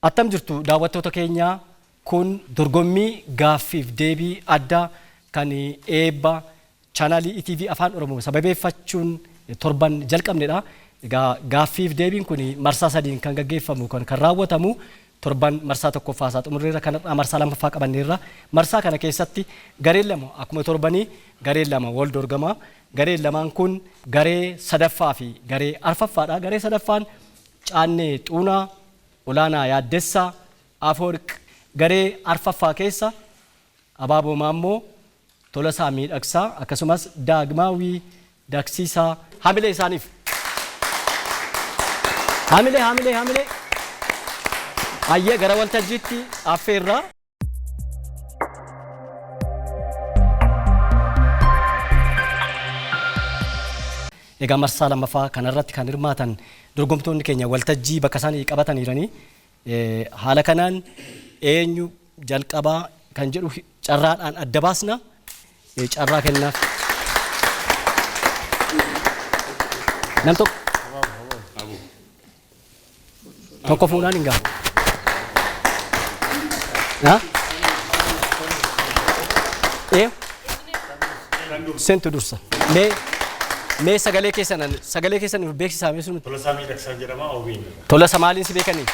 Attam jirtu daawwattoota keenya kun dorgommii gaaffiif deebii addaa kan eebba chaanaalii ETV Afaan Oromoo sababeeffachuun torban jalqabnedha. Egaa gaaffiif deebiin kun marsaa sadiin kan gaggeeffamu kan raawwatamu torban marsaa tokkoffaa isaa xumurreerra kanarraa marsaa lammaffaa qabanneerra. Marsaa kana keessatti gareen lama akkuma torbanii gareen lama wal dorgama. Gareen lamaan kun garee sadaffaa fi garee arfaffaadha. Garee sadaffaan Caannee Xuunaa, Olaanaa Yaaddessaa, Afoorq. Garee arfaffaa keessa Abaaboo Maammoo, Tolasaa Miidhagsaa akkasumas Daagmaawii Daksiisaa hamilee isaaniif. Hamilee. Ayyee gara waltajjiitti affeerraa. Egaa marsaa lammaffaa kanarratti kan hirmaatan dorgomtoonni keenya waltajjii bakka isaanii qabataniiranii haala kanaan eenyu jalqabaa kan jedhu carraadhaan adda baasna. Carraa kennaaf. Nam tokko fuudhaan hin gaafa. Sentu dursa. Mee sagalee keessan beeksisaa mee sun. Tolasaa Miidhagsaa jedhama OBN. Tolasa maaliin si beekanii?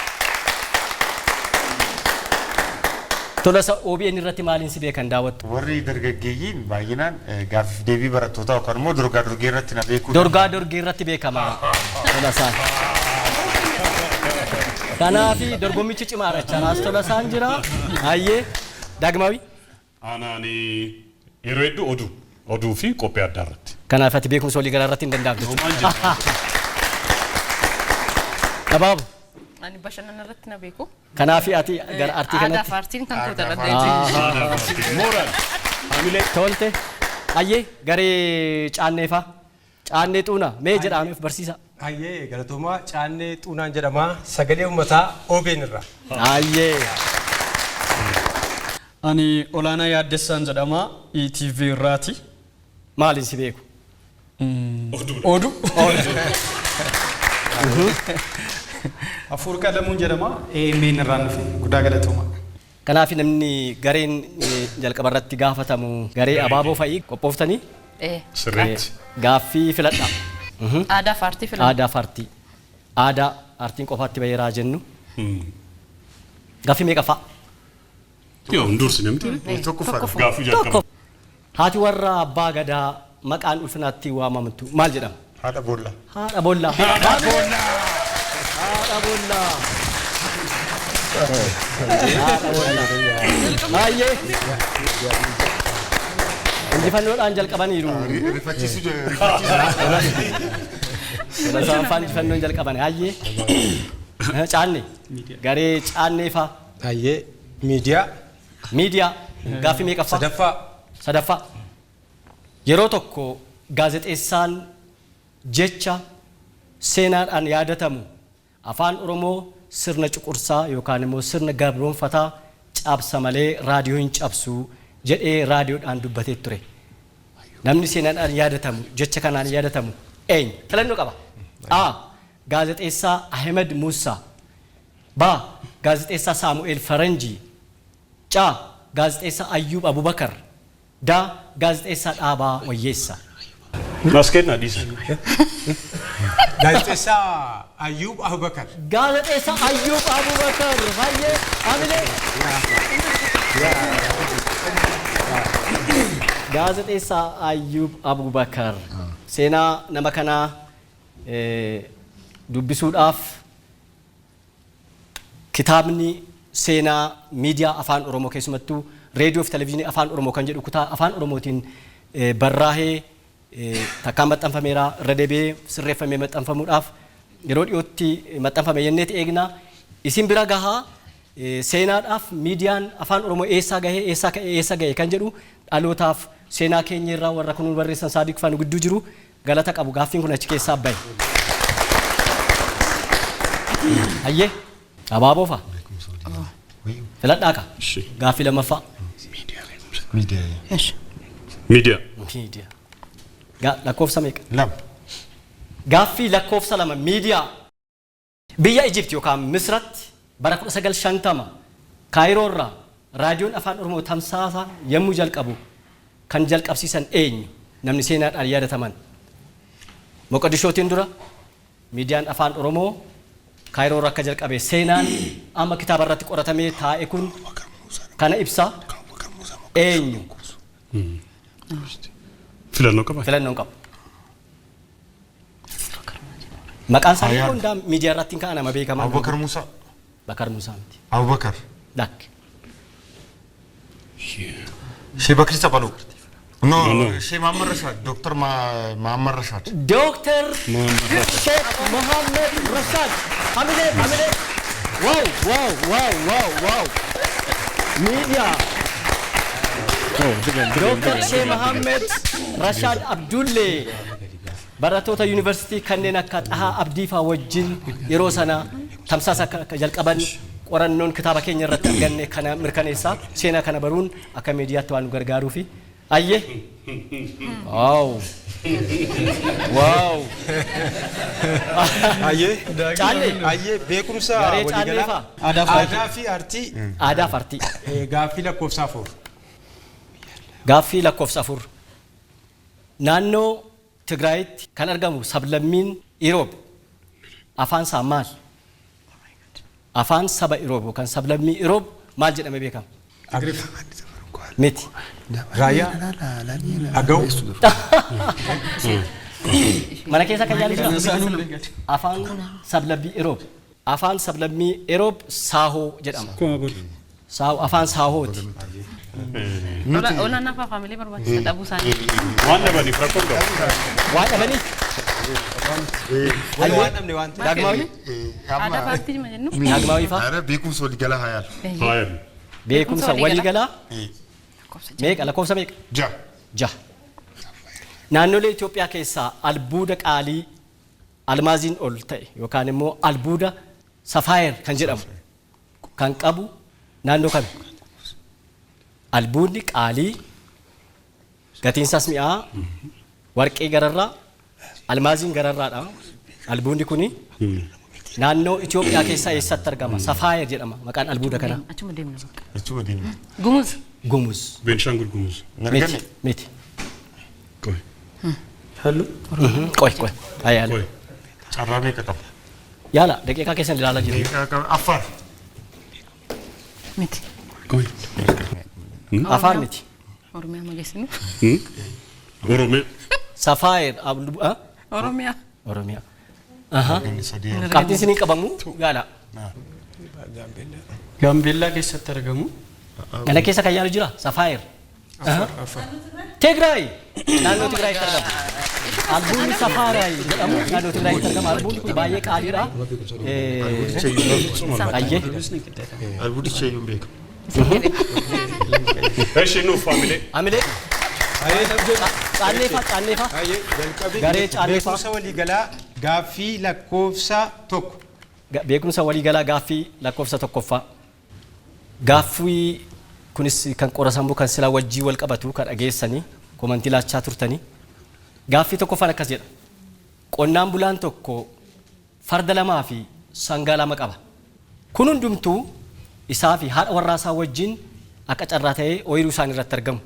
Tolasa OBN irratti maaliin si beekan daawwattu? Warri dargaggeeyyiin baay'inaan gaaffiif deebii barattootaa yookaan immoo dorgaa dorgee irratti na beekuu. Dorgaa dorgee irratti beekama Tolasaan. Kanaafi dorgommichi cimaadha. Chanaas Tolasaan jira. Ayyee Daagmaawii. Anaani yeroo hedduu oduu fi qophii addaa irratti. Kanaaf ati beekumsa walii galaa irratti hin danda'amtu. Abaabu. Ani bashannana irratti na beeku. Kanaaf ati gara artii kanatti. Aadaa aartiin kan koo irratti. Moral. Hamilee tolte. Ayyee garee Caanneefaa. Caannee Xuunaa mee jedhameef barsiisa. Ayyee galatoomaa Caannee Xuunaan jedhama sagalee uummataa OBN irraa. Ayyee. Ani Olaanaa Yaaddessaan jedhama ETV irraati. Maaliin si beeku? Oduu. Afuurqa Lamuun jedhama AMN irraa dhufe guddaa galatoomaa. Kanaaf namni gareen jalqaba irratti gaafatamu garee Abaaboo fa'ii qophooftanii Sirriitti. gaaffii filadhaa. Aadaa aartii filatu. Aadaa aartii. Aadaa aartiin qofaatti baheeraa jennu. Gaaffii meeqa fa'a? Yoo hundursi namti. Tokkoffaa. Gaaffii jalqaba. Haati warra abbaa gadaa maqaan ulfinaatti waamamtu maal jedhama? Haadha boolla. Haadha boollaa. Haadha boollaa. Haadha boollaa. Haadha boollaa. Baay'ee. Injifannoodhaan jalqabaniiru. Rifachiisu. Afaan injifannoon jalqaban. Baay'ee. Caannee. Garee Caanneefaa. Ayyee miidiyaa. Miidiyaa. Gaaffii meeqa fa'a? Sadaffaa. Yeroo tokko gaazexeessaan jecha seenaadhaan yaadatamu afaan Oromoo sirna cuqursaa yookaan immoo sirna gabroonfataa cabsa malee raadiyoo hin cabsu jedhee raadiyoodhaan dubbatee ture. Namni seenaadhaan yaadatamu jecha kanaan yaadatamu eenyu? Filannoo qaba. A. Gaazexeessaa Ahmed Muusaa. B. Gaazexeessaa Saamu'eel Faranjii. C. Gaazexeessaa Ayyuub Abubakar. D. Gaazexeessaa Dhaabaa Wayyeessaa. Maskeet na dhiisa. Gaazexeessaa Ayyuub Abubakar. Gaazexeessaa Ayyuub Abubakar. Baay'ee hamilee. Gaazexeessaa Ayyuub Abubakar. Seenaa nama kanaa dubbisuudhaaf kitaabni seenaa miidiyaa afaan Oromoo keessumattuu reediyoo fi televezyiinii afaan Oromoo kan jedhu kutaa afaan Oromootiin barraa'ee takkaan maxxanfameera irra deebi'ee sirreeffamee maxxanfamuudhaaf yeroo dhiyootti maxxanfame jenneeti eegna. Isin bira gahaa seenaadhaaf miidiyaan afaan Oromoo eessaa gahee eessa gahee kan jedhu dhalootaaf seenaa keenya irraa warra kunuun barreessan Saadiq Faanuu gidduu jiru galata qabu. Gaaffiin kun achi keessaa bahe. Ayyee Abaaboo fa'a. Filadhaa ka. Gaaffii lammaffaa. Miidiyaa. Miidiyaa. Lakkoofsa meeqa? Lama. Gaaffii lakkoofsa lama miidiyaa. Biyya Ijipti yookaan Misratti bara 1950 Kaayiroorraa raadiyoon afaan Oromoo tamsaasa yommuu jalqabu kan jalqabsiisan eenyu namni seenaadhaan yaadataman Moqodishootiin dura miidiyaan afaan Oromoo Kaayiroorraa akka jalqabe seenaan amma kitaaba irratti qoratamee taa'e kun kana ibsa eenyu filannoo qaba maqaan isaanii hunda miidiyaa irratti kan nama beekaman Abubakar Musa. Bakar Musa miti Abubakar. dak Sheikh Bakri Sabalu. No, Sheikh Muhammad Rashad. Dr. Muhammad Rashad. Dr. Sheikh Muhammad Rashad Hamide wow media Dr. Sheikh Muhammad Rashad Abdulle barattoota yuunivarsiitii kanneen akka Xahaa Abdii faa wajjin yeroo sana tamsaasa akka jalqaban qorannoon kitaaba keenya irratti arganne kana mirkaneessa seenaa kana baruun akka miidiyaatti waan nu gargaaruu fi ayyee wow Ayyee beekumsa Garee waliigalaa Caalleefaa. aadaa fi artii aadaa fartii gaaffii lakkoofsa 4. gaaffii lakkoofsa 4 naannoo Tigraayitti kan argamu sablammiin Iroob afaan isaa maal afaan saba Iroob kan sablammii Iroob maal jedhame beekama miti Raayyaa Agaw mana keessa kan yaali jira afaan sablammii Iroob saahoo jedhama saahoo afaan saahooti Ola nafa family barbaachisa dhabuu isaanii. waan dhabaniif rakkoon qabu waan dhabanii waan dhabne waan ta'eef Daagmaawi Aadaa paartii ma jennu? Daagmaawi faa Ara beekumsa waliigalaa hayal. haayal beekumsa waliigalaa meeqa lakkoofsa meeqa Ja. jaha naannolee Itoophiyaa keessaa albuuda qaalii almaaziin ol ta'e yookaan immoo albuuda safaayir kan jedhamu kan qabu naannoo kami albuudni qaalii gatiin isaas mi'aa warqee gararraa almaaziin gararraadha albuudni kuni naannoo Itoophiyaa keessaa eessatti argama safaayir jedhama maqaan albuuda kana Achuma deemna bakka. Achuma deemna. Gumuz. Gumuz Beenishaangul Gumuz miti qoy qoy ayaala qoy Carraa meeqa qaba? yaala daqiiqaa keessan ilaalaa jiru Afar. Miti. qoy afaan miti Oromiyaa ma geessinu? Oromiyaa safaayir Oromiyaa. Oromiyaa Sadii. qabxiin isinii qabamu yaala Gaambeellaa keessatti argamu. kana keessa kan yaalu jira safaayir Tigraay naannoo Tigraayitti argama albuudni safaayir jedhamu naannoo Tigraayitti argama albuudni kun baay'ee qaaliidha ayyee Albuudicha iyyuu beeka. eshi nuuf faamilee amilee Caalleefaa Garee Caalleefaa. beekumsa waliigalaa gaaffii lakkoofsa 1. beekumsa waliigalaa gaaffii lakkoofsa tokkoffaa gaaffii kunis kan qorasamu kan sila wajjii wal qabatu kan dhageessanii komantii laachaa turtanii gaaffii tokkoffaan akkas jedha qonnaan bulaan tokko farda lamaa fi sangaa lama qaba kun hundumtuu isaa fi haadha warraasaa wajjin akka carraa ta'ee ooyiruu isaan irratti argamu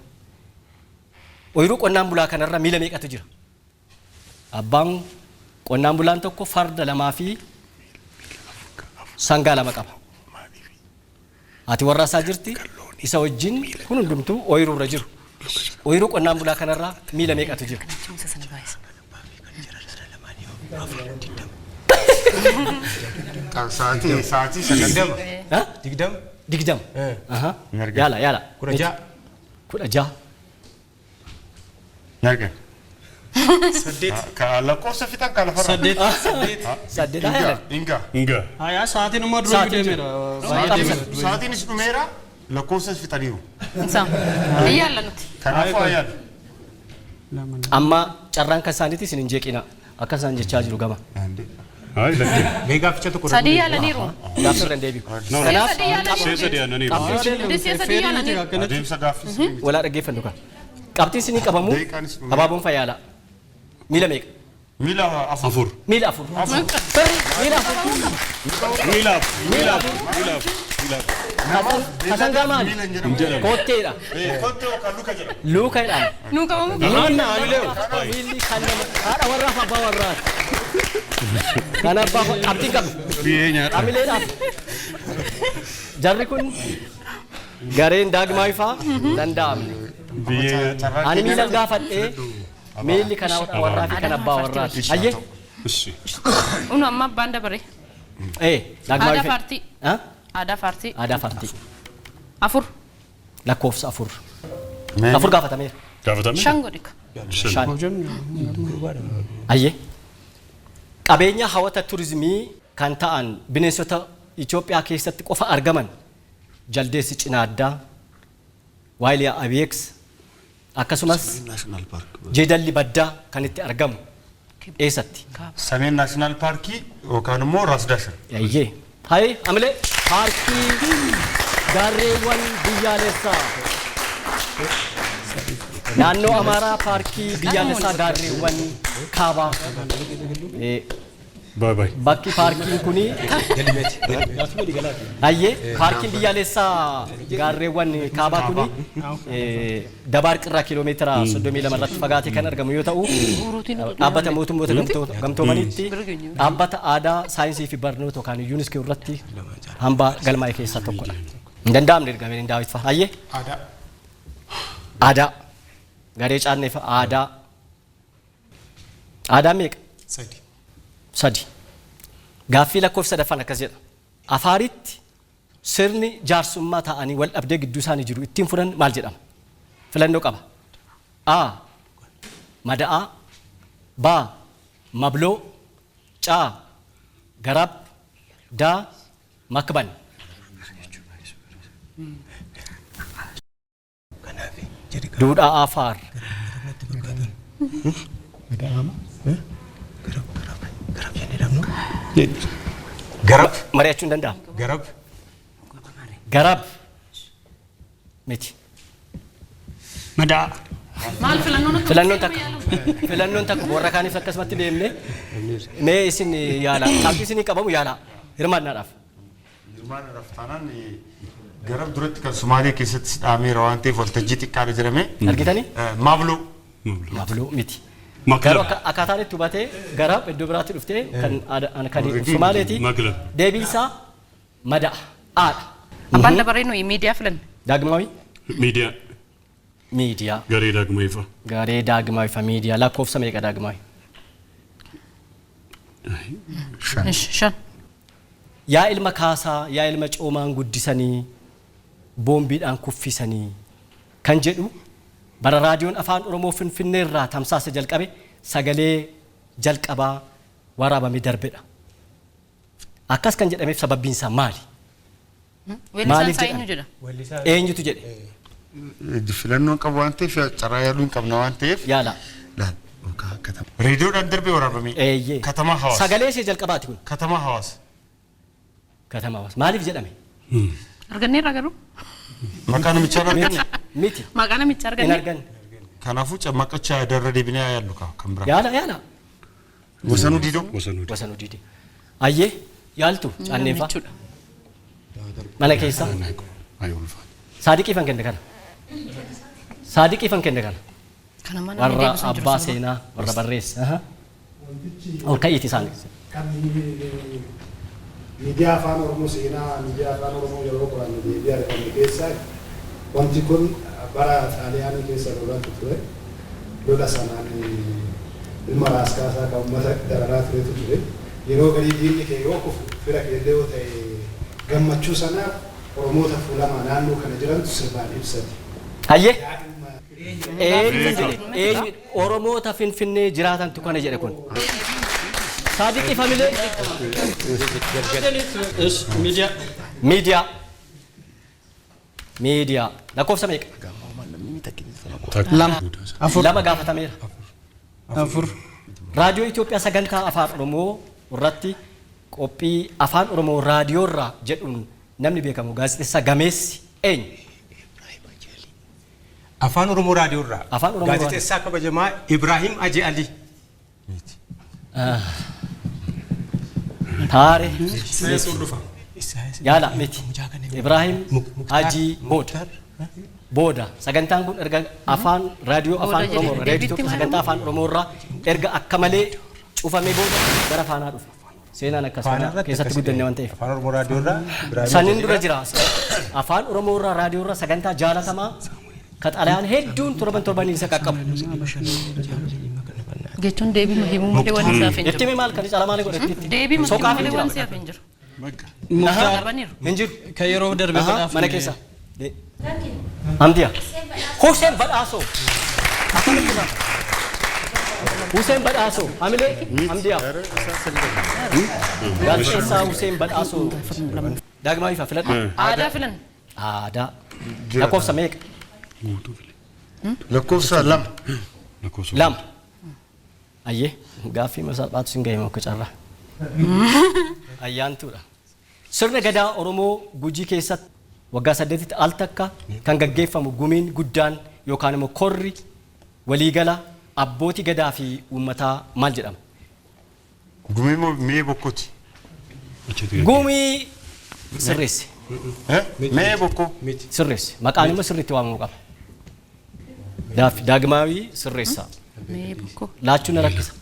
ooyiruu qonnaan bulaa kanarra miila meeqatu jira abbaan qonnaan bulaan tokko farda lamaa fi sangaa lama qaba haati warraasaa jirti isa wajjin kun hundumtuu ooyiruu irra jiru ooyiruu qonnaan bulaa kanarra miila meeqatu jira Achuma sana baay'isa. Sa'aatii sagal. ha Digdam. digdam aha Narga. yaala 16. 16 Narga. 8. Ka lakkoofsa fixan ka lafarra. 8 yaala Inga. Inga Hayaa sa'aatiin amma dura Sa'aatiin deemeera. Sa'aatiinis dhumeera lakkoofsas fixaniiru. Insa. Iyyaalla nuti. Kanaafuu ayyaal. amma carraan kan isaaniitti isin hin jeeqina akka isaan jechaa jiru gama haay lakkee Mee gaafficha tokko Sadii yaallaniiru. gaaffii irra hin deebi'u Kanaaf sadii yaallaniiru. seesa dhiyaannaniiru Sadii yaallaniiru. Adeemsa gaaffii. walaa dhaggeeffannu kan qabxiin isinii qabamu Deeqaanis dhumeera. abaaboon fayyaala miila meeqa Mila afur. Miila afur. Miila afur. Kasangaa maali? Kotteedha. Kottee kan luka jedhama. Luukaadhaan. Nuka mamu. Miilli kan nama haadha warraaf abbaa warraati. Kan abbaa abdii qabu. Amileedhaaf. Jarri kun gareen daagmaa ifaa danda'amne. Ani miilan gaafadhee miilli kan warraa fi kan abbaa warraati. Ayyee. Unu amma banda bare. Daagmaa Ada ifee. parti. Ada parti. Aadaa fartii. Afur. Lakkoofsa afur. Afur gaafatameera. Gaafatame? Shango dika. Shan. Ayyee. Qabeenya hawwata turizimii kan ta'an bineensota Itoophiyaa keessatti qofa argaman jaldeessi cinaa addaa, waayiliyaa abeeks akkasumas jeedalli baddaa kan itti argamu eessatti? Sameen Naashinaal Paarkii yookaan immoo Raas Daashir. Ayyee. Hayi amilee paarkii gaarreewwan biyyaalessaa. Naannoo Amaaraa paarkii biyyaalessaa gaarreewwan kaabaa. Bye bye. Bakki paarkiin kuni ayyee paarkiin biyyaalessaa gaarreewwan kaabaa kuni Dabaarqirraa kiiloomeetira 32 irratti fagaatee kan argamu yoo ta'u dhaabbata mootummoota gamtoomaniitti dhaabbata aadaa saayinsii fi barnoota yookaan yuuniskoo irratti hambaa galmaa'e keessaa tokkodha. Hin danda'amne ergameen daawwit fa'a. Ayyee. Aadaa. Garee caannee fa'a aadaa. Aadaa meeqa? Sadi. Gaaffii lakkoofsa sadaffaan akkas jedha. Afaaritti sirni jaarsummaa ta'anii wal dhabdee gidduu isaanii jiru ittiin furan maal jedhama? Filannoo qaba. A. Mada'aa. B. Mabloo. C. Garab. D. Makban. Duudhaa Afaar. Garab. Mari'achuu hin danda'amu. Garab. Garab. Miti. Madaa. Maal Filannoon takka warra kaaniif akkasumatti deemne mee isin yaala qabxii isinii qabamu yaala hirmaannaadhaaf. Hirmaannaadhaaf taanaan garab duratti kan Sumaalee keessatti dhaameera waan ta'eef waltajjii xiqqaadha jedhamee. Argitanii? Maabloo. Mabloo miti. Garuu akkaataan itti hubatee garab iddoo biraatti dhuftee kan Sumaaleeti. Deebiin isaa mada'a. Aadha. Abbaan dabaree nuyi miidiyaa filan. Daagmaawi? Miidiyaa. Miidiyaa. Garee daagmaawifa. Garee daagmaawifa miidiyaa lakkoofsa meeqa daagmaawi? Shan. Yaa ilma kaasaa, yaa ilma coomaan guddisanii, boombiidhaan kuffisanii kan jedhu bara raadiyoon afaan Oromoo Finfinnee irraa tamsaasa jalqabe sagalee jalqabaa waraabamee darbedha. Akkas kan jedhameef sababbiin isaa maali? Weellisaan isaa eenyu jedha? Eenyutu jedhe? Filannoon qabu waan ta'eef carraa yaaluu hin qabna waan ta'eef. Yaala. Reediyoodhaan darbee waraabamee. Eeyyee. Katamaa Hawaasa. Sagalee ishee jalqabaati kun. Katamaa Hawaasa. Katamaa Hawaasa. Maaliif jedhame? Arganneerra garuu? Maqaa namichaa arganne. Miti. Maqaa namichaa Hin arganne? arganne. Kanaafuu cammaqachaa darra deebinee yaallu kan biraa. Yaala. Wasanuu Diidoo. Wasanuu Diidee. Ayyee yaaltu caanneefaa. Mana keessa. Saadiqiifan kenne kana. Saadiqiifan kenne kana. Kana mana Warra miidhagsu hin jiru abbaa sana. seenaa warra barreessa. Ol ka'iiti isaan. Miidiyaa afaan Oromoo seenaa miidiyaa afaan Oromoo yeroo qorannu miidiyaa arganne keessaa wanti kun bara xaaliyaanii keessa lolatu ture. Lola sanaan ilma raaskaasaa kan uummata dararaa turetu ture. Yeroo gadi diinni kee yoo kufu fira keellee yoo ta'e gammachuu sanaaf Oromoota fuulamaa naannoo kana jirantu sirbaan ibsati. Ayyee. Eenyu Oromoota Finfinnee jiraatantu kana jedhe kun. Saadiqii Familee. Miidiyaa. Miidiyaa. Lakkoofsa meeqa? Lama gaafatameera. Afur. Raadiyoo Itoophiyaa sagantaa afaan Oromoo irratti qophii afaan Oromoo raadiyoo irraa jedhuun namni beekamu gaazexeessaa gameessi eenyu? Afaan Oromoo raadiyoo irraa. Afaan Oromoo gaazexeessaa kabajamaa Ibrahim Aji Ali. Taare. Seesuu dhufa. Yaala miti. Ibrahim Haji Booda. Booda. Sagantaan kun erga afaan raadiyoo afaan Oromoo irraa reediyoo tokko sagantaa afaan Oromoo irraa erga akka malee cufamee booda gara faanaa dhufa. Seenaan akkasuma keessatti guddanne waan ta'eef. Afaan Oromoo raadiyoo irraa Sanin dura jira. Afaan Oromoo irraa raadiyoo irraa sagantaa jaalatamaa ka xalayaan hedduun torban isa qaqqabu. Jechuun deebii himuu malee waan isaaf hin jiru. Jettime maal kan calamaa ni godhatti. Deebii himuu malee waan isaaf hin jiru. Hin jiru. Kan yeroo darbe badhaafne. Mana keessa. Amdiya. Hussein Badhaasoo. Hussein Badhaasoo. Amilee Amdiya. Gaazexeessaa Hussein Badhaasoo. Daagmaa ifa filadha. Aadaa filan. Aadaa. Lakkoofsa meeqa? Lakkoofsa lama. Lama. Ayyee gaaffii masalphaatu sin gahee akka carraa. Ayyaantuudha. Sirna gadaa Oromoo Gujii keessatti waggaa 8tti al takka kan gaggeeffamu gumiin guddaan yookaan immoo korri waliigala abbootii gadaa fi uummataa maal jedhama? Gumii moo mee bokkuuti? Gumii sirreessi. Mee bokkuu? Sirreessi. Maqaan immoo sirriitti waamamuu qaba. Daagmaawii sirreessaa. Mee bokkoo. Laachuu na rakkisa.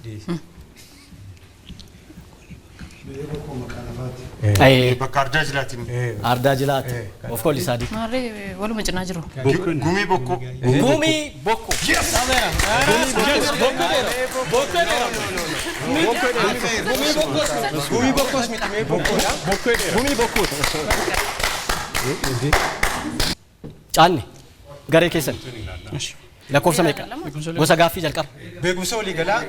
Bakka ardaa jilaatiin. Ardaa jilaati. Of course isaati. Maarree waluma cinaa jiru. Gumii bokkuu. Gumii bokkoo. Gumii bokkoos miti mee bokkoodha. Gumii bokkoo. Caanni garee keessan. Lakkoofsa meeqa? Gosa gaaffii jalqaba. Beekumsa waliigalaa.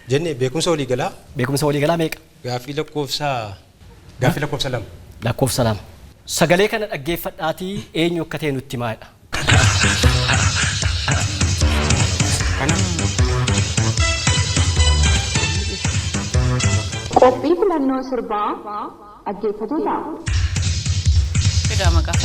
Jennee beekumsa waliigalaa. Beekumsa waliigalaa meeqa? Gaaffii lakkoofsa lama. Lakkoofsa lama. Sagalee kana dhaggeeffadhaatii eenyu akka ta'e nutti himaadha. Qophii filannoo sirbaa dhaggeeffatoota. Fidaa maqaa.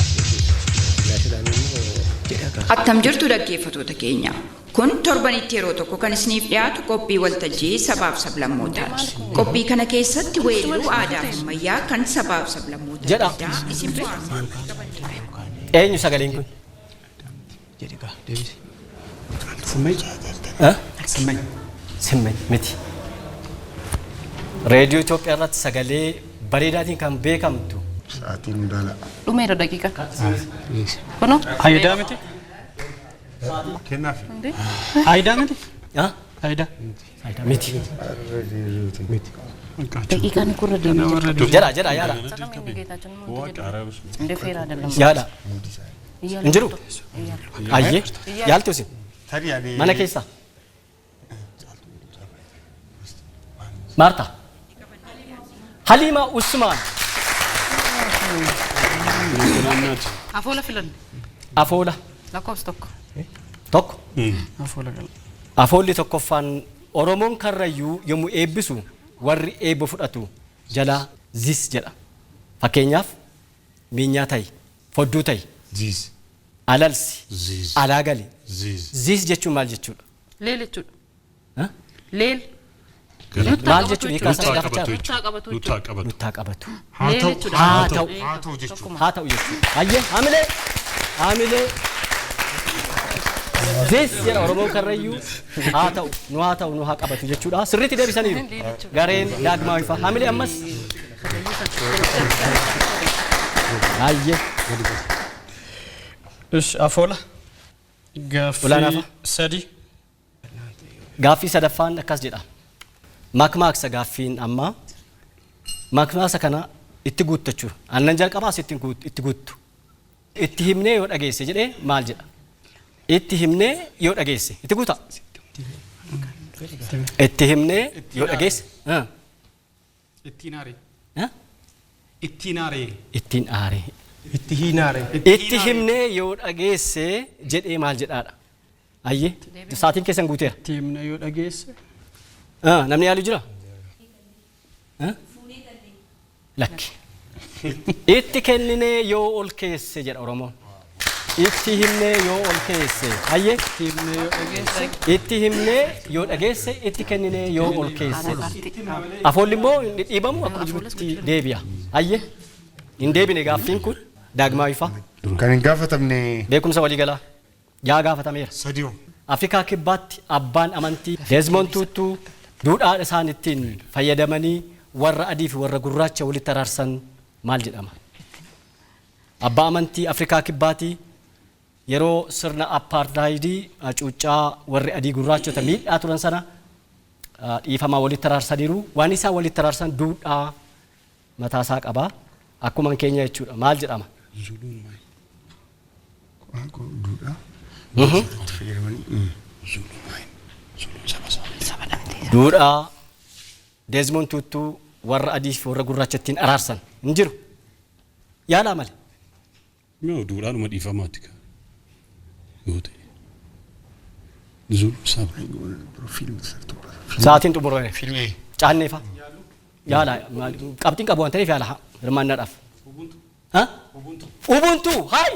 Attam jirtu dhaggeeffatoota keenya. Kun torbanitti yeroo tokko kan isiniif dhiyaatu qophii waltajjii sabaaf sablammootaati. Qophii kana keessatti weelluu aadaa fi ammayyaa kan sabaaf sablammootaa addaa isin beekamu. Eenyu sagaleen kun? Simmany miti. Reediyoo Itoophiyaa irratti sagalee bareedaatiin kan beekamtu. Sa'aatiin hundaala. Dhumeera daqiiqa. Kunoo. Faayidaa miti. Kennaaf. Faayidaa miti. Faayidaa. Miti. Daqiiqaan kurra deemee. Jedha yaada. Sakamiin geetaachuun moo jedhu. Indee feeraa dalamu. Yaada. Hin jiru? Ayyee. Yaaltu isin? Tarii ani. Mana keessa? Maarta. Haliima Usmaan. Afoola filan. Afoola. Lakkoofsa tokko. Tokko. Afoola gala. Afoolli tokkoffaan Oromoon karrayyuu yommuu eebbisu warri eebba fudhatu jalaa zis jedha. Fakkeenyaaf miinyaa ta'i, fodduu ta'i, Ziis. alalsi, alaa gali. Ziis. Zis jechuun maal jechuudha? Leel jechuudha. Leel. Maal jechuudha? Hiikaa gaafachaa jiru. Nuttaa qabatu. Nuttaa qabatu. Haa ta'u. Haa ta'u. Haa ta'u jechuudha. Haa ta'u jechuudha. Hayyee hamilee. Hamilee. Zis jedha Oromoon karrayyuu haa ta'u nu haa qabatu jechuudha. Sirriitti deebisaniiru. Gareen daagmaawifa. Hamilee ammas. Hayyee. Ish afoola. Gaaffii sadii. Gaaffii sadaffaan akkas jedha. Makmaaksa gaaffiin ammaa. Makmaaksa kana itti guuttachuudha. Aannan jalqabaas itti guuttu. Itti himnee yoo dhageesse jedhee maal jedha? Itti himnee yoo dhageesse. Itti guutaa? Itti himnee yoo dhageesse. Ittiin aaree. Ittiin aaree. Itti hiinaare. Itti himnee yoo dhageesse jedhee maal jedhaadha? Ayyee sa'aatiin keessan guuteera. Itti himnee yoo dhageesse. Namni yaalu jira? Lakki. Itti kenninee yoo ol keesse jedha Oromoon. itti himnee yoo ol keesse hayyee itti himnee yoo dhageesse itti kenninee yoo ol keesse afoolli immoo inni dhiibamu akkuma jirutti deebi'a hayyee hin deebine gaaffiin kun daagmaawifa Kan hin gaafatamne beekumsa waliigalaa yaa gaafatameera sadiyo. Afrikaa kibbaatti abbaan amantii Desmond Tutu duudhaa isaan ittiin fayyadamanii warra adii fi warra gurraacha walitti araarsan maal jedhama? Abbaa amantii Afrikaa kibbaatti yeroo sirna apartheidii cuuccaa warri adii gurraachota miidhaa turan sana dhiifamaa walitti araarsaniiru waan isaan walitti araarsan duudhaa mataasaa qaba akkuma keenya jechuudha maal jedhama? Duudhaa Desmond Tutu warra adii fi warra gurraachattiin araarsan hin jiru yaalaa malee. Yoo duudhaadhuma dhiifamaati ka. Yoo ta'e. Zulu saba. Sa'aatiin xumurame. Filmee. Caanneefa. Yaalaa qabxiin qabu waan ta'eef yaalaa hirmaannaadhaaf. Ubuntu. Hai.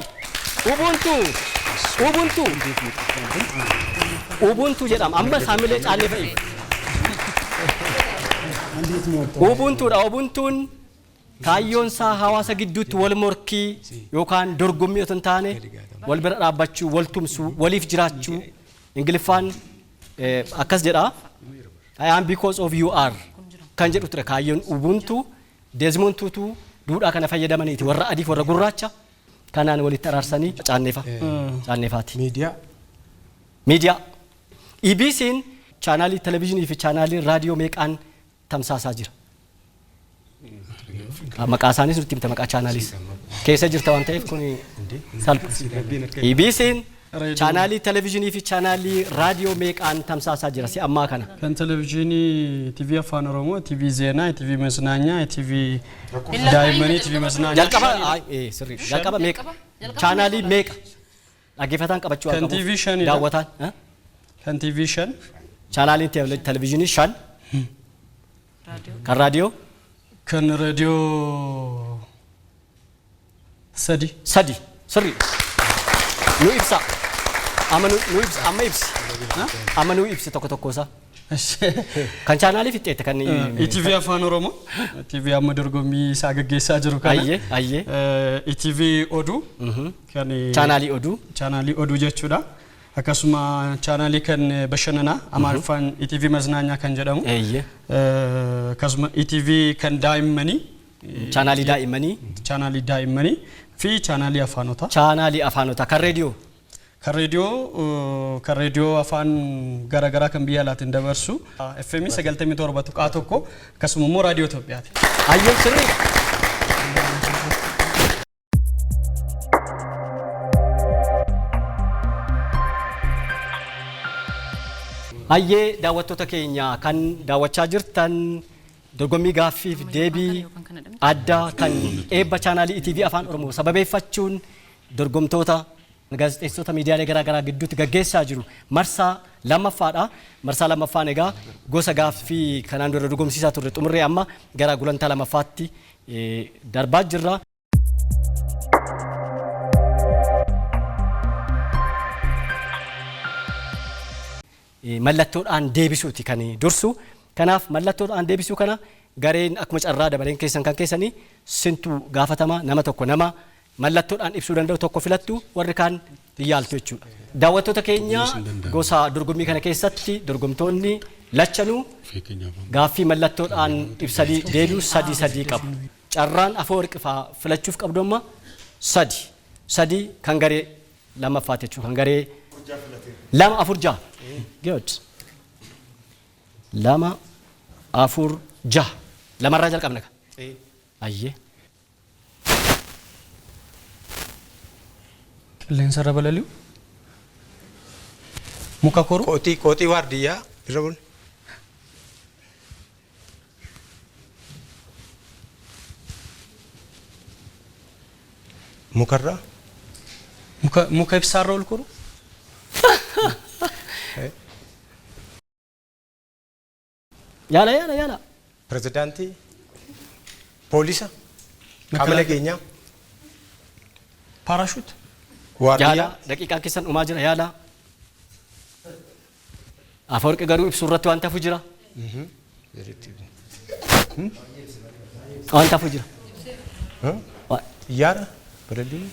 Ubuntu jedhama amma saamilee caannee fa'i. Ubuntuudha. Ubuntuun kaayyoon isaa hawaasa gidduutti wal morkii yookaan dorgommii otoo hin taane wal bira dhaabbachuu, wal tumsuu, waliif jiraachuu Ingiliffaan akkas jedha. I am because of you are kan jedhu ture kaayyoon Ubuntu. Desmond Tutu duudhaa kana fayyadamaniiti warra adii fi warra gurraacha kanaan walitti araarsanii caanneefaati. Miidiyaa. EBC'n chaanaalii televezyiinii fi chaanaalii raadiyoo meeqaan tamsaasaa jira? Maqaa isaaniis nutti himta maqaa chaanaaliis keessa jirta waan ta'eef kun salpha. EBC'n chaanaalii televezyiinii fi chaanaalii raadiyoo meeqaan tamsaasaa jira si ammaa kana? Kan televezyiinii TV Afaan Oromoo, TV Zeenaa, TV Masnaanyaa, TV Daa'immanii, TV Masnaanyaa. Jalqaba meeqa? Chaanaalii meeqa? Dhaggeeffataan qabachuu Kan TV 5 daawwataan. Kan TV 5. Chaanaaliin televezyiinii 5. Kan raadiyoo? Kan raadiyoo 3. Sirri. Nu ibsa. Amma ibsi tokko tokko isaa. Kan chaanaalii fixeette kan ETV Afaan Oromoo, ETV amma dorgommii isaa gaggeessaa jiru kana. Ayyee. ETV Oduu. Kan chaanaalii oduu jechuudha. Akkasuma chaanaalii kan bashannanaa Amaariffaan ETV Masnaanyaa kan jedhamu. Akkasuma ETV kan daa'immanii. Chaanaalii daa'immanii fi chaanaalii afaanotaa. Kan reediyoo. Kan reediyoo afaan garaagaraa kan biyya alaatiin dabarsu FM 97.1 akkasuma immoo raadiyoo Itoophiyaati. Ayyee sirrii. Ayyee daawwattoota keenya kan daawwachaa jirtan dorgommii gaaffiif deebii addaa kan eebba chaanaalii ETV Afaan Oromoo sababeeffachuun dorgomtoota gaazexeessitoota miidiyaalee garaagaraa gidduutti gaggeessaa jiru marsaa lammaffaadha. Marsaa lammaffaan egaa gosa gaaffii kanaan dura dorgomsiisaa turre xumurree amma gara gulantaa lammaffaatti darbaa jirra. Mallattoodhaan deebisuuti kan dursu. Kanaaf mallattoodhaan deebisuu kana gareen akkuma carraa dabaleen keessan kan keessanii sintuu gaafatama nama tokko nama mallattoodhaan ibsuu danda'u tokko filattu warri kaan yaaltu jechuudha. Daawwattoota keenya gosa dorgommii kana keessatti dorgomtoonni lachanuu gaaffii mallattoodhaan ibsanii deebi'u sadii qabu. Carraan Afeworqi filachuuf qabdu amma sadii kan garee lammaffaati jechuudha. Kan garee 2 4 6. Good. 2 4 6. Lamarraa jalqabna. Ayyee. Qilleensa irra balali'u. Muka koru. Qooxii waardiyyaa irra bulu. Mukarraa. Muka ibsaarra ol koru. Yaala. Pirezidaantii. Poolisa. Qaama nageenyaa. Parachute. Yaala daqiiqaan keessan dhumaa jira yaala. Afawarqi garuu ibsu irratti waan tafu jira. Waan tafu jira. Yaada bareedina.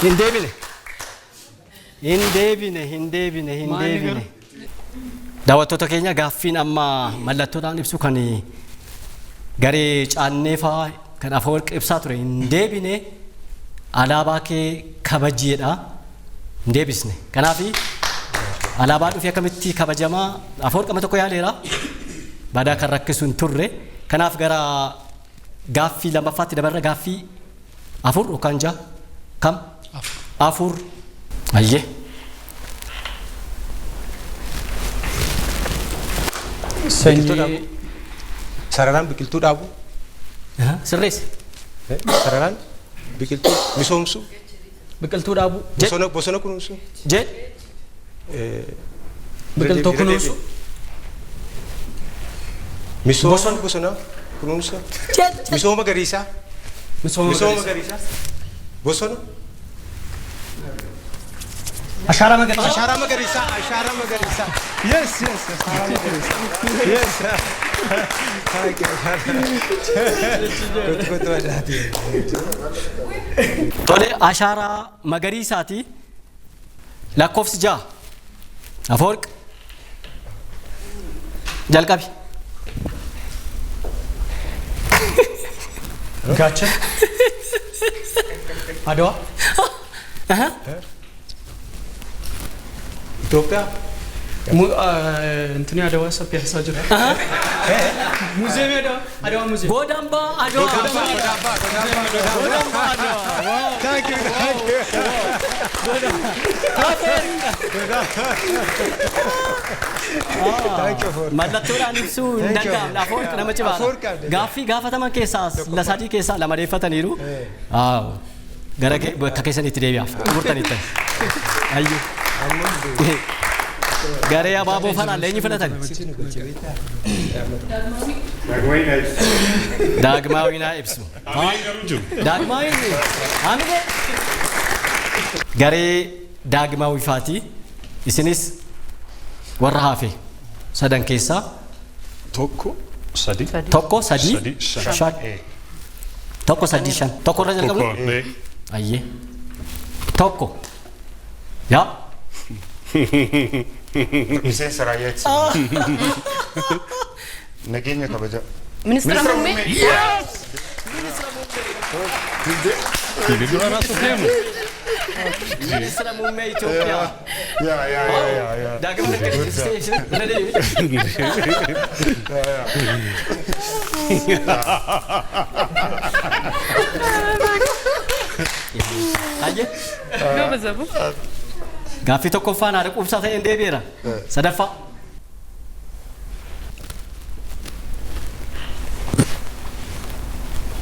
Hin deebine. Daawwattoota keenya gaaffiin amma mallattoodhaan ibsu kan garee caannee fa'aa kan Afawarqi ibsaa ture hin deebine alaabaa kee kabajiidha hin deebisne. Kanaaf alaabaa dhufee akkamitti kabajamaa Afawarqi amma tokko yaaleera badaa kan rakkisu hin turre. Kanaaf gara gaaffii lammaffaatti dabarra gaaffii afur yookaan ja'a kam? Afur. Ayyee. Sararaan biqiltuu dhaabu. Sirreessi. Sararaan biqiltuu misoomsu. Biqiltuu dhaabu. Bosona kunuunsu. Jee. Biqiltuu kunuunsu. Misooma bosona kunuunsa. Misooma magariisaa. Misooma magariisaa. Bosona. Ashaaraa magariisaa. Ashaaraa magariisaa. Ashaaraa magariisaa. Yes. Ashaaraa magariisaa. Yes. Tole ashaaraa magariisaati. Lakkoofsi 6. Afawarqi. Jalqabi. Gaacha. Adwa. Itoophiyaa. እንትኒ አድዋ ሰፊ ያሳጅራ ሙዚየም አድዋ ሙዚየም ጎዳምባ አድዋ mallattoodhaan ibsuu hin danda'amne Afawarqi nama cimaadha. Gaaffii gaafataman keessaas lasadii keessaa lama deeffataniiru. Gara bakka keessanitti deebi'aaf xumurtanitti. Ayyuu. Garee abaaboo fanaan leenyi fudhatan. Daagmaawinaa ibsu. Daagmaawin hamide. Garee daagmaawifaati. Isinis warra hafe sadan keessaa tokko sadii shan. Tokko sadii shan. Tokko irra jalqabu. Ayyee. Tokko. Yaa. Miseensa raayyaa ittisa. Nageenya kabaja. Ministeera muummee. Ministeera muummee Itoophiyaa. Yaa. Daagama Ayyee. Gabazabu. Gaaffii tokkoffaan haadha quubsaa ta'een deebi'eera. Sadaffaa.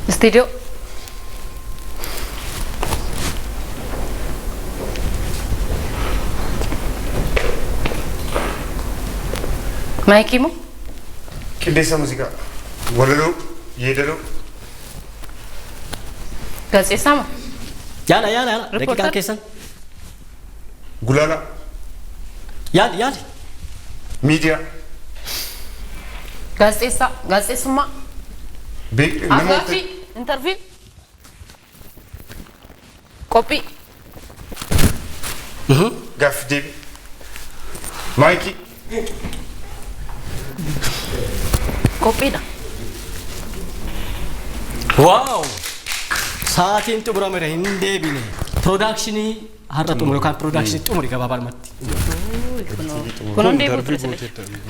Istiidiyoo. Maayikii moo? Qindeessa muuziqaa. Walaloo, yeedaloo. Gaazexeessaa moo? Yaala. Daqiiqaan keessan. Gulaala. Yaali. Miidiyaa. Gaazexeessummaa. Gaaffii. Intarviyu. Qophii. Gaaffii deebii. Maayikii. Qophiidha. Waaw. Sa'aatiin xumurameera hin deebine. Piroodakshinii har'a xumure yookaan piroodakshinii xumuri gabaabumatti. Kun hundee buuture sile.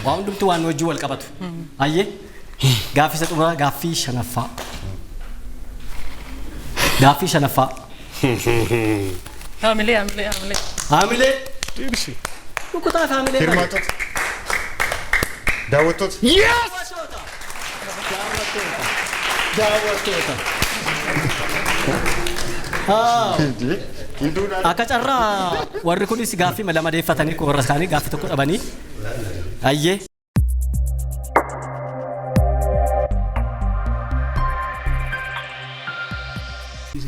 Waa hundumtuu waan wajjin wal qabatu. Ayyee. Gaaffii isa xumuraa gaaffii shanaffaa. Gaaffii shanaffaa. Haamilee. Rukutaa haamilee. Hirmaatota. Daawwattoota. Daawwattoota. Akka carraa warri kunis gaaffii lama deeffatanii warra isaanii gaaffii tokko dhabanii. Ayyee.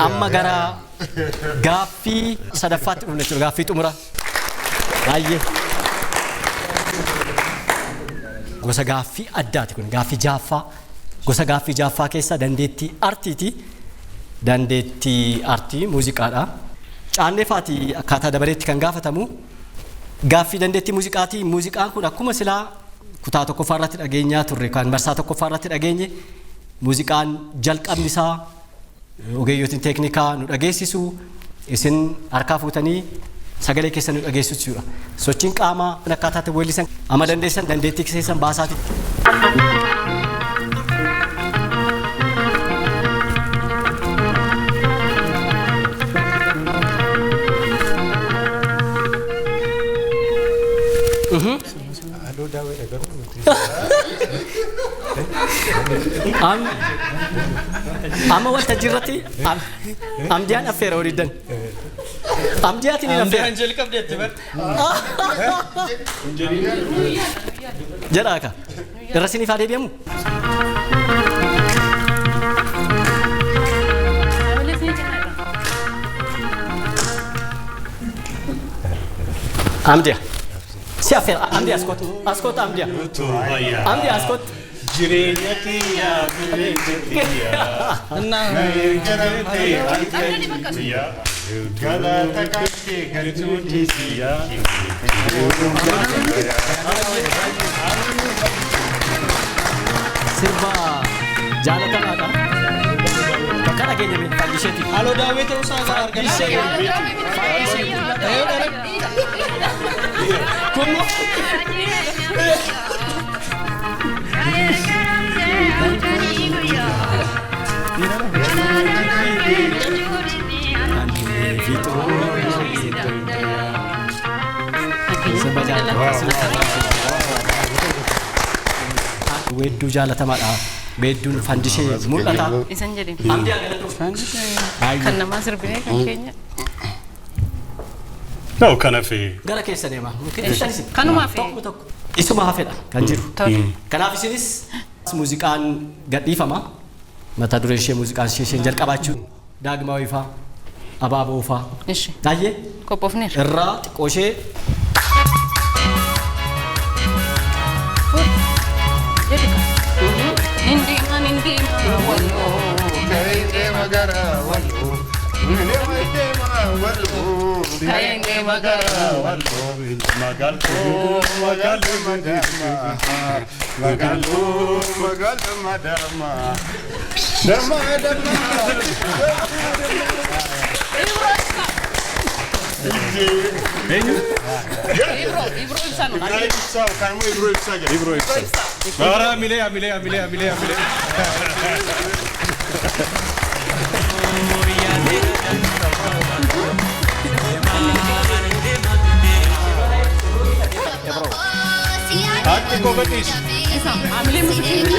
amma gara gaaffii sadaffaatti dhufna jechuudha gaaffii xumura baay'ee gosa gaaffii addaati kun gaaffii jaaffaa gosa gaaffii jaaffaa keessa dandeettii artiiti dandeettii artii muuziqaadha caanneefaati akkaataa dabareetti kan gaafatamu gaaffii dandeettii muuziqaati muuziqaan kun akkuma silaa kutaa tokkoffaa irratti dhageenyaa turre kan marsaa tokkoffaa irratti dhageenye muuziqaan jalqabni isaa ogeeyyotiin teeknikaa nu dhageessisu isin harkaa fuutanii sagalee keessa nu dhageessisuudha sochiin qaamaa akkaataa weellisan amma dandeessan dandeettii keessan baasaati amma wanta jirratti amdiyaan affeera horiiddan amdiyaatiin hin affeera Anjel qabdeetti bar. jedhaa ka irra siniif haa deebi'amu amdiya si affeera amdiya askot amdiya amdiya askot Jireenya kiyyaa galata kee galchuuti siyyaa sirba jaalatamaadha bakka dhageenye fayyisheeti Halloo daawwee ta'uu isaa kan weedduu jaalatamaadha weedduun fandishee mul'ata Isan jedhin. amdi agaratu Kan namaa sirbinee kan keenya. No, kana fi gara keessa deema Kanumaa fi. tokko tokko isuma hafedha kan jiru kanaaf isinis muuziqaan gadhiifama mata duree ishee muuziqaan isheen jalqabaachuu daagmaawii faa abaaboo faa Ishi. baay'ee Qophoofneerra. irraa xiqqoo ishee Bara amile. Ati kobetis. Amlee musuqni.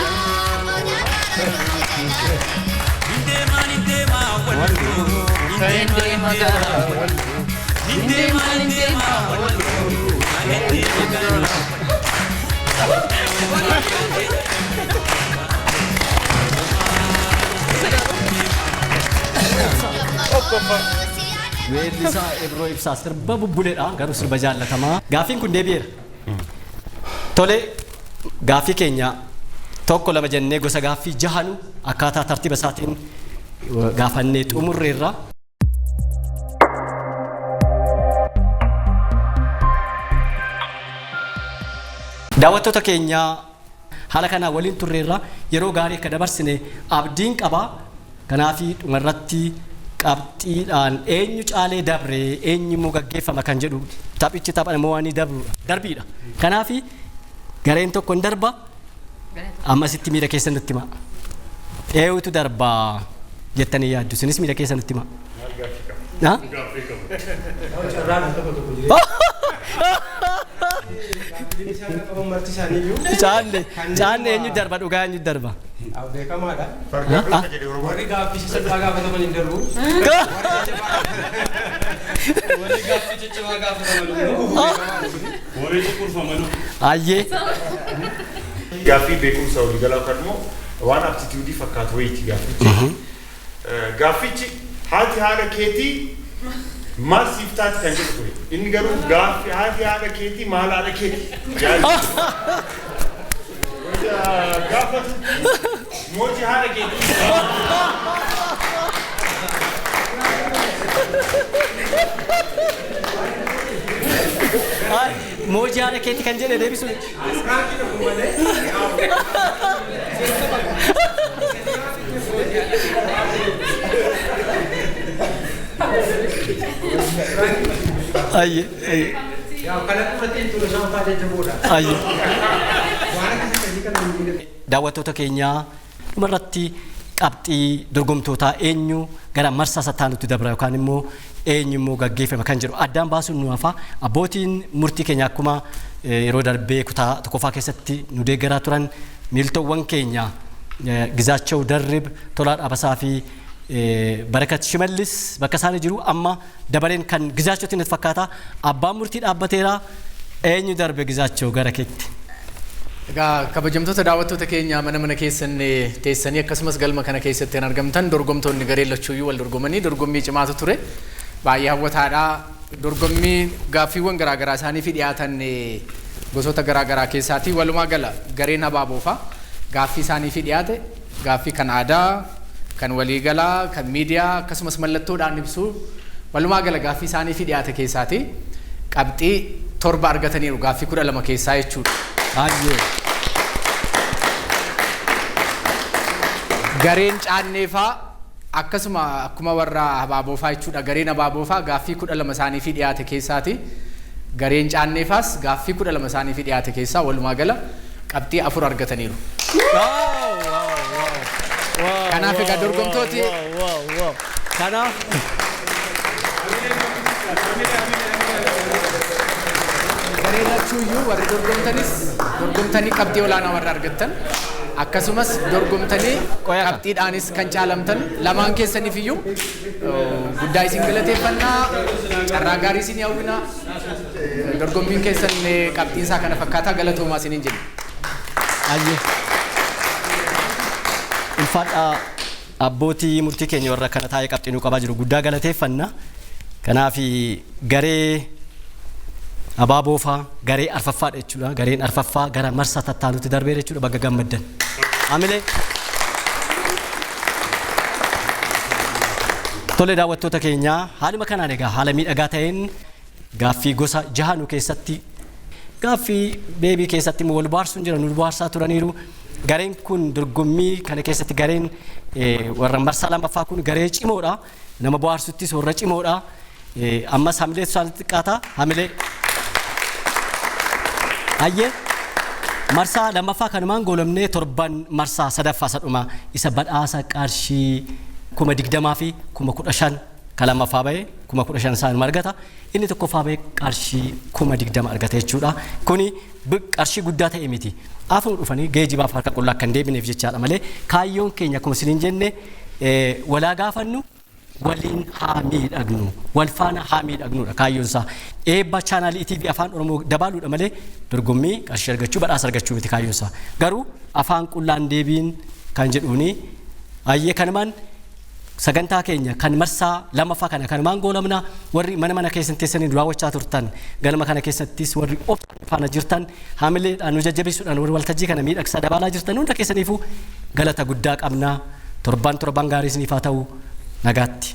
weellisaa Ibroo Ibsaa sirba bubbuleedha garuu sirba jaallatamaa gaaffiin kun deebi'eera tole gaaffii keenya tokko lama jennee gosa gaaffii jahanu akkaataa tartiiba isaatiin gaafannee xumurreerra daawwattoota keenya haala kanaa waliin turreerra yeroo gaarii akka dabarsine abdiin qaba kanaafi dhumarratti qabxiidhaan eenyu caalee dabree eenyu immoo gaggeeffama kan jedhu taphichi taphamoo waan darbiidha kanaafi gareen tokko hin darba ammasitti miira keessa nutti hima eenyutu darba jettanii yaaddu isinis miira keessa nutti hima Caanne eenyu darba dhugaa eenyu darba Beekamaadha. Warri Gaaffii salphaa gaafataman hin darbu. Warri gaaffii ciccibaa gaafataman immoo Warri kurfamanu. ayyee Gaaffii beekumsa walii galaa kan immoo waan aptituudii fakkaatu wayiiti gaaffichi. Gaaffichi haati haadha keetii maal siif taati kan jedhu ture. Inni garuu gaaffii haati haadha keetii maal haadha keetii gaafatu mootii haadha keetii. Mooji haadha keetii kan jedhe deebisu. Ayye. Ayye. Daawwattoota keenyaa dhumarratti qabxii dorgomtootaa eenyu gara marsaa sattaanutti dabra yookaan immoo eenyu immoo gaggeeffama kan jedhu addaan baasuun nu hafa. Abbootiin murtii keenya akkuma yeroo darbee kutaa tokkoffaa keessatti nu deeggaraa turan miiltowwan keenya Gizaachoo Darrib, Tolaa Dhaabasaa fi Barakat Shimallis bakka isaanii jiru amma dabaleen kan Gizaachootti natti fakkaata. Abbaan murtii dhaabbateera. Eenyu darbe Gizaachoo gara keetti? Egaa kabajamtoota daawwattoota keenya mana keessan teessanii akkasumas galma kana keessatti argamtan dorgomtoonni garee lachuuyyuu wal dorgomanii dorgommii cimaatu ture. Baay'ee hawwataadha. Dorgommii gaaffiiwwan garaagaraa isaanii fi dhiyaatan gosoota garaagaraa keessaatii walumaa gala gareen Abaaboofa gaaffii isaanii fi dhiyaate gaaffii kan aadaa, kan waliigalaa, kan miidiyaa akkasumas mallattoodhaan ibsu walumaa gala gaaffii isaanii fi dhiyaate keessaatii qabxii 7 argataniiru gaaffii 12 keessaa jechuudha. Baay'ee. Gareen Caanneefaa akkasuma akkuma warra Abaaboofaa jechuudha. Gareen Abaaboofaa gaaffii 12 isaanii fi dhiyaate keessaati. Gareen Caanneefaas gaaffii 12 isaanii fi dhiyaate keessaa walumaa gala qabxii 4 argataniiru. Kanaaf egaa dorgomtooti. Kanaaf garee lachuuyyuu warri dorgomtanii qabxii olaanaa warra argattan akkasumas dorgomtanii qabxiidhaanis kan caalamtan lamaan keessaniif iyyuu guddaa isin galateeffannaa carraa gaarii isin hawwina dorgommiin keessan qabxiin isaa kana fakkaataa galatoomaa isiniin jenna. Ayye. Ulfaadha abbootii murtii keenya warra kana taa'ee qabxii nuu qabaa jiru guddaa galateeffanna. Kanaaf garee Abaaboofaa garee arfaffaadha jechuudha. Gareen arfaffaa gara marsaa tattaanutti darbee jechuudha bakka gammaddan. Amilee. Tole daawwattoota keenyaa haaluma kanaan egaa haala miidhagaa ta'een gaaffii gosa 6 nu keessatti gaaffii beebii keessatti wal baarsuun jira nu baarsaa turaniiru. Gareen kun dorgommii kana keessatti gareen warra marsaa lammaffaa kun garee cimoodha. Nama bohaarsuttis warra cimoodha. Ammas hamilee isaanitti xiqqaata. Hamilee. Ayyee marsaa lammaffaa kanumaan goolamnee torban marsaa sadaffaa sadhuma isa badhaasa qarshii 20,000 fi 15,000 kan lammaffaa ba'ee 15,000 isaan argata. Inni tokkoffaa ba'ee qarshii 20,000 argata jechuudha. Kuni qarshii guddaa ta'e miti. Afur dhufanii geejibaaf harka qullaa kan deebineef jechaadha malee kaayyoon keenya akkuma isiniin jenne walaa gaafannu waliin haa miidhagnu wal faana haa miidhagnuudha kaayyoon isaa. Eebba chaanaalii TV afaan Oromoo dabaluudha malee dorgommii qarshii argachuu badhaasa argachuu miti kaayyoon isaa. Garuu afaan qullaan deebiin kan jedhuuni ayyee kanumaan sagantaa keenya kan marsaa lammaffaa kana kanumaan goolamna warri mana keessan teessanii daawwachaa turtan galma kana keessattis warri faana jirtan haamileedhaan nu jajjabeessuudhaan warri waltajjii kana miidhagsaa dabalaa jirtan hunda keessaniifuu galata guddaa qabna. Torban gaarii isiniif haa ta'u. Nagaatti.